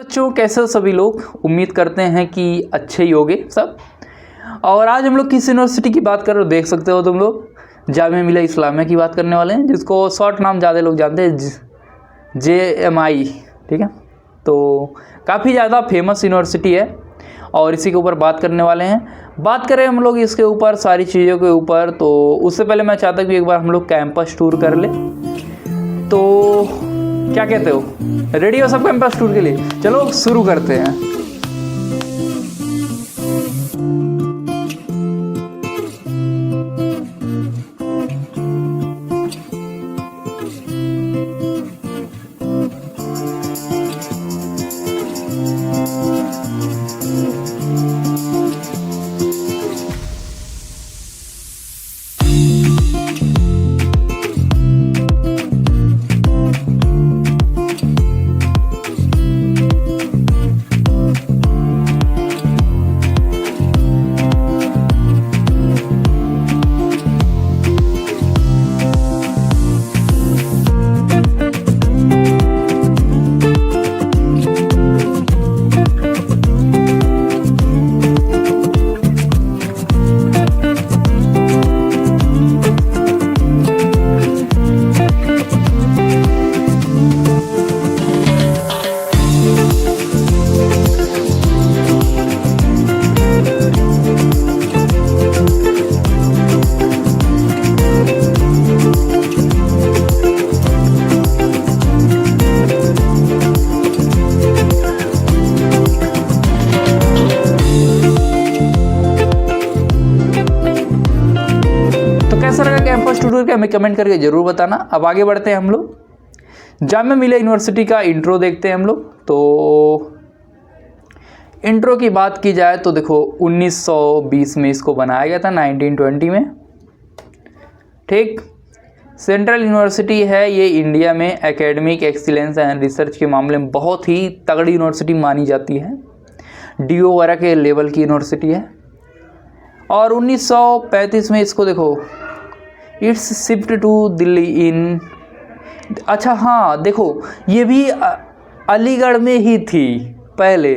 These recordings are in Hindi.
बच्चों, कैसे हो सभी लोग। उम्मीद करते हैं कि अच्छे ही होंगे सब। और आज हम लोग किस यूनिवर्सिटी की बात कर रहे हो देख सकते हो तुम लोग। जामिया मिलिया इस्लामिया की बात करने वाले हैं, जिसको शॉर्ट नाम ज़्यादा लोग जानते हैं JMI। ठीक है, तो काफ़ी ज़्यादा फेमस यूनिवर्सिटी है और इसी के ऊपर बात करने वाले हैं। बात करें हम लोग इसके ऊपर सारी चीज़ों के ऊपर, तो उससे पहले मैं चाहता हूँ कि एक बार हम लोग कैंपस टूर कर ले। तो क्या कहते हो, रेडी हो सब कैंपस टूर के लिए? चलो शुरू करते हैं। कैंपस टूर के हमें कमेंट करके ज़रूर बताना। अब आगे बढ़ते हैं हम लोग। जामिया मिलिया यूनिवर्सिटी का इंट्रो देखते हैं हम लोग। तो इंट्रो की बात की जाए तो देखो 1920 में इसको बनाया गया था, 1920 में। ठीक, सेंट्रल यूनिवर्सिटी है ये। इंडिया में एकेडमिक एक्सीलेंस एंड रिसर्च के मामले में बहुत ही तगड़ी यूनिवर्सिटी मानी जाती है। DO वगैरह के लेवल की यूनिवर्सिटी है। और 1935 में इसको देखो इट्स शिफ्ट टू दिल्ली इन। अच्छा हाँ, देखो ये भी अलीगढ़ में ही थी पहले।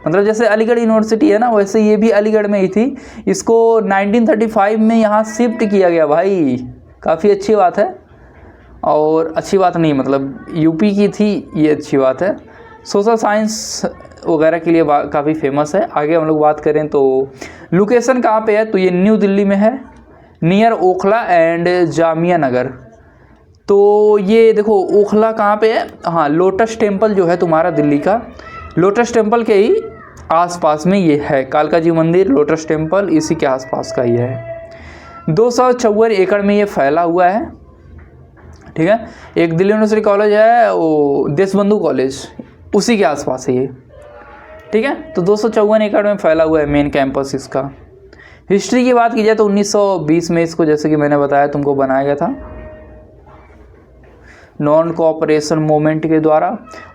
मतलब जैसे अलीगढ़ यूनिवर्सिटी है ना, वैसे ये भी अलीगढ़ में ही थी। इसको 1935 में यहाँ शिफ्ट किया गया भाई। काफ़ी अच्छी बात है। और अच्छी बात नहीं, मतलब यूपी की थी, ये अच्छी बात है। सोशल साइंस वगैरह के लिए काफ़ी फेमस है। आगे हम लोग बात करें तो लोकेशन कहाँ पे है, तो ये न्यू दिल्ली में है, नियर ओखला एंड जामिया नगर। तो ये देखो ओखला कहाँ पे है, हाँ लोटस टेम्पल जो है तुम्हारा दिल्ली का, लोटस टेम्पल के ही आसपास में ये है। कालका जी मंदिर, लोटस टेम्पल इसी के आसपास का ये है। 254 एकड़ में ये फैला हुआ है। ठीक है, एक दिल्ली यूनिवर्सिटी कॉलेज है, वो देशबंधु कॉलेज, उसी के आसपास है ये। ठीक है, तो 254 एकड़ में फैला हुआ है मेन कैंपस इसका। हिस्ट्री की बात की जाए तो 1920 में इसको, जैसे कि मैंने बताया तुमको, बनाया गया था नॉन कोऑपरेशन मूवमेंट के द्वारा।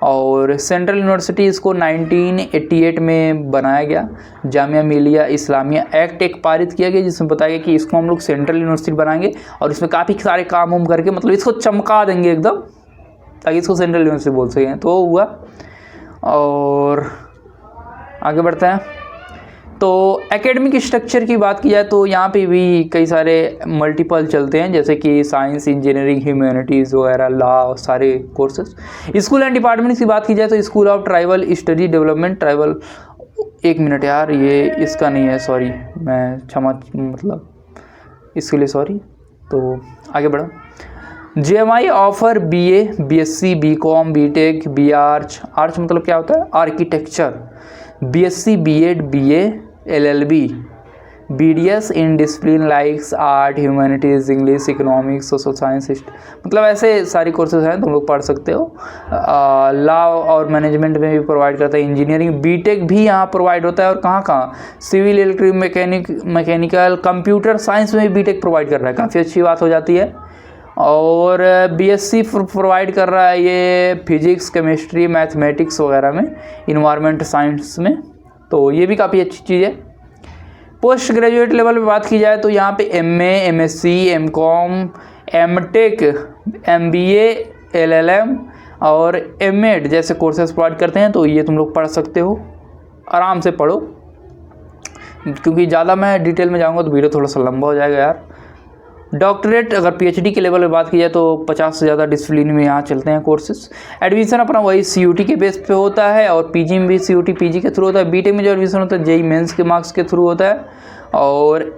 और सेंट्रल यूनिवर्सिटी इसको 1988 में बनाया गया। जामिया मिलिया इस्लामिया एक्ट एक पारित किया गया, जिसमें बताया गया कि इसको हम लोग सेंट्रल यूनिवर्सिटी बनाएंगे और इसमें काफ़ी सारे काम उम करके, मतलब इसको चमका देंगे एकदम, ताकि इसको सेंट्रल यूनिवर्सिटी बोल सकें। तो हुआ। और आगे बढ़ते हैं। तो एकेडमिक स्ट्रक्चर की बात की जाए तो यहाँ पे भी कई सारे मल्टीपल चलते हैं, जैसे कि साइंस, इंजीनियरिंग, ह्यूमैनिटीज़ वगैरह, लॉ, सारे कोर्सेज। स्कूल एंड डिपार्टमेंट की बात की जाए तो school of tribal study development, tribal, एक मिनट यार, ये इसका नहीं है, सॉरी, मैं क्षमा, मतलब इसके लिए सॉरी। तो आगे बढ़ो। JMI offer BA, BSc, BCom, BTech, BArch। Arch मतलब क्या होता है? Architecture. BSc, B.Ed, BA, LLB, BDS in discipline likes art, humanities, English, economics, social science, मतलब ऐसे सारी कोर्सेज हैं, तुम लोग पढ़ सकते हो। लॉ और मैनेजमेंट में भी प्रोवाइड करता है। इंजीनियरिंग, BTech भी यहाँ प्रोवाइड होता है। और कहाँ कहाँ, civil, electric, mechanical, computer science में भी BTech प्रोवाइड कर रहा है। काफ़ी अच्छी बात हो जाती है। और BSc प्रोवाइड कर रहा है ये फिजिक्स, केमिस्ट्री, मैथमेटिक्स वगैरह में, इन्वायरमेंट साइंस में। तो ये भी काफ़ी अच्छी चीज़ है। पोस्ट ग्रेजुएट लेवल पे बात की जाए तो यहाँ पे MA, MSc, MCom, MTech, MBA, LLM और एमएड जैसे कोर्सेज प्रोवाइड करते हैं, तो ये तुम लोग पढ़ सकते हो, आराम से पढ़ो, क्योंकि ज़्यादा मैं डिटेल में जाऊँगा तो वीडियो थोड़ा सा लंबा हो जाएगा यार। डॉक्टरेट अगर पीएचडी के लेवल में बात की जाए तो 50 से ज़्यादा डिसिप्लिन में यहाँ चलते हैं कोर्सेज। एडमिशन अपना वही सीयूटी के बेस पे होता है, और पीजी में भी सीयूटी पीजी के थ्रू होता है। बीटेक में जो एडमिशन होता है जेईई मेंस के मार्क्स के थ्रू होता है, और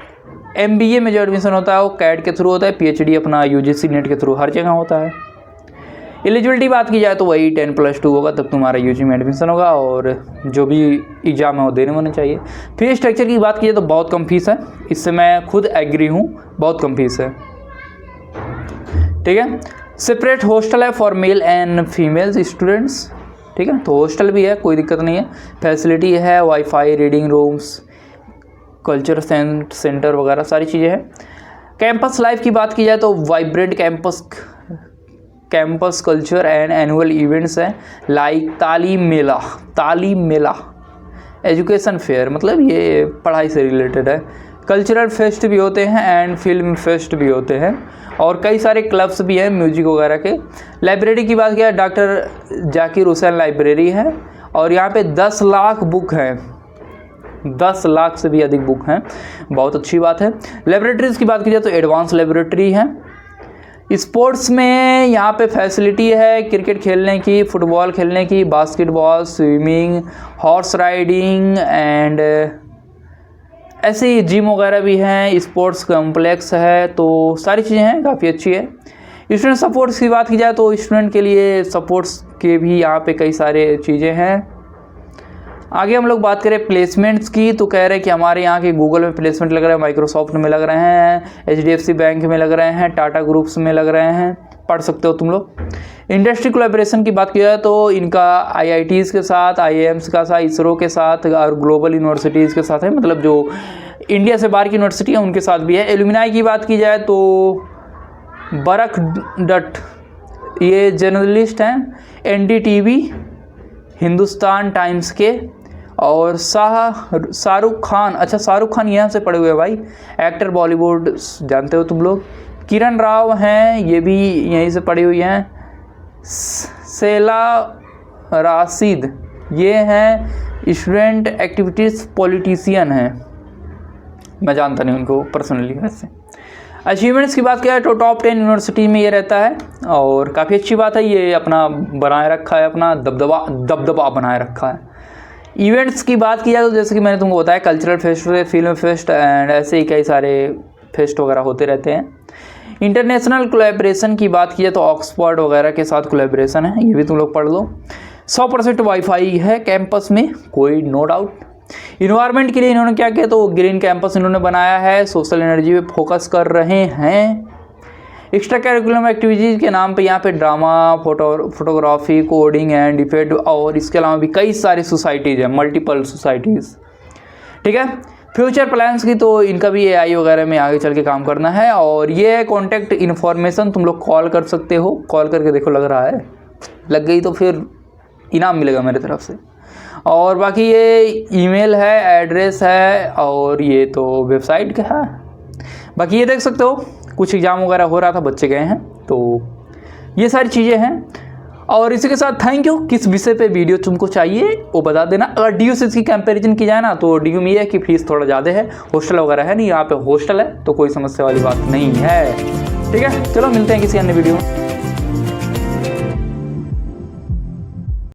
एमबीए में जो एडमिशन होता है वो कैट के थ्रू होता है। पीएचडी अपना यूजीसी नेट के थ्रू हर जगह होता है। एलिजिबिलिटी बात की जाए तो वही 10+2 होगा, तब तुम्हारा यूजी में एडमिशन होगा, और जो भी एग्ज़ाम है वो देने होने चाहिए। फीस स्ट्रक्चर की बात की जाए तो बहुत कम फीस है, इससे मैं खुद एग्री हूँ, बहुत कम फीस है। ठीक है, सेपरेट हॉस्टल है for male and female students. ठीक है, तो हॉस्टल भी है, कोई दिक्कत नहीं है। फैसिलिटी है, wifi, reading rooms, culture centre वगैरह सारी चीज़ें हैं। कैंपस लाइफ की बात की जाए तो vibrant campus culture and annual events हैं, लाइक तालीम मेला, एजुकेशन फेयर, मतलब ये पढ़ाई से रिलेटेड है। कल्चरल फेस्ट भी होते हैं एंड फिल्म फेस्ट भी होते हैं, और कई सारे क्लब्स भी हैं म्यूजिक वगैरह के। लाइब्रेरी की बात किया, डॉक्टर जाकिर हुसैन लाइब्रेरी है, और यहाँ पे 10 लाख बुक हैं, 10 लाख से भी अधिक बुक हैं, बहुत अच्छी बात है। लेबोरेटरीज़ की बात की जाए तो एडवांस लेबोरेटरी है। स्पोर्ट्स में यहाँ पे फैसिलिटी है क्रिकेट खेलने की, फुटबॉल खेलने की, basketball, swimming, horse riding and ऐसे ही जिम वगैरह भी हैं, स्पोर्ट्स कॉम्प्लेक्स है, तो सारी चीज़ें हैं, काफ़ी अच्छी है। स्टूडेंट सपोर्ट्स की बात की जाए तो स्टूडेंट के लिए सपोर्ट्स के भी यहाँ पे कई सारे चीज़ें हैं। आगे हम लोग बात करें प्लेसमेंट्स की, तो कह रहे हैं कि हमारे यहाँ के गूगल में प्लेसमेंट लग रहे हैं, माइक्रोसॉफ्ट में लग रहे हैं, एचडीएफसी बैंक में लग रहे हैं, टाटा ग्रुप्स में लग रहे हैं, पढ़ सकते हो तुम लोग। इंडस्ट्री कोलैबोरेशन की बात की जाए तो इनका आईआईटीज़ के साथ, आईआईएम्स का साथ, इसरो के साथ और ग्लोबल यूनिवर्सिटीज़ के साथ है, मतलब जो इंडिया से बाहर की यूनिवर्सिटी है उनके साथ भी है। एलुमिनाई की बात की जाए तो बरख डट, ये जर्नलिस्ट हैं एनडीटीवी, हिंदुस्तान टाइम्स के, और शाहरुख खान, अच्छा शाहरुख खान यहाँ से पढ़े हुए हैं भाई, एक्टर बॉलीवुड जानते हो तुम लोग। किरण राव हैं, ये भी यहीं से पढ़ी हुई हैं। सेला राशिद, ये हैं स्टूडेंट एक्टिविटीज़ पॉलिटिशियन हैं, मैं जानता नहीं उनको पर्सनली वैसे। अचीवमेंट्स की बात किया तो टॉप 10 यूनिवर्सिटी में ये रहता है, और काफ़ी अच्छी बात है, ये अपना बनाए रखा है, अपना दबदबा बनाए रखा है। इवेंट्स की बात की जाए तो जैसे कि मैंने तुमको बताया, cultural fest, film fest and ऐसे ही कई सारे फेस्ट वगैरह होते रहते हैं। इंटरनेशनल कोलैबोरेशन की बात की जाए तो ऑक्सफोर्ड वगैरह के साथ कोलैबोरेशन है, ये भी तुम लोग पढ़ लो। 100% वाईफाई है कैंपस में, कोई नो डाउट। इन्वायरमेंट के लिए इन्होंने क्या किया, तो ग्रीन कैंपस इन्होंने बनाया है, सोशल एनर्जी पे फोकस कर रहे हैं। एक्स्ट्रा करिकुलम एक्टिविटीज़ के नाम पे यहाँ पे drama, photography, coding and debate, और इसके अलावा भी कई सारी सोसाइटीज़ हैं, मल्टीपल सोसाइटीज़। ठीक है, फ्यूचर प्लान्स की तो इनका भी एआई वगैरह में आगे चल के काम करना है, और ये है कॉन्टैक्ट इन्फॉर्मेशन, तुम लोग कॉल कर सकते हो, कॉल करके देखो, लग रहा है, लग गई तो फिर इनाम मिलेगा मेरे तरफ से। और बाकी ये ईमेल है, एड्रेस है, और ये तो वेबसाइट का है। बाकी ये देख सकते हो कुछ एग्ज़ाम वगैरह हो रहा था, बच्चे गए हैं, तो ये सारी चीज़ें हैं। और इसी के साथ थैंक यू। किस विषय पे वीडियो तुमको चाहिए वो बता देना। अगर डीयू से इसकी कंपैरिजन की जाए ना तो डीयू में ये है कि फीस थोड़ा ज़्यादा है, हॉस्टल वगैरह है नहीं, यहाँ पे हॉस्टल है तो कोई समस्या वाली बात नहीं है। ठीक है, चलो मिलते हैं किसी अन्य वीडियो में।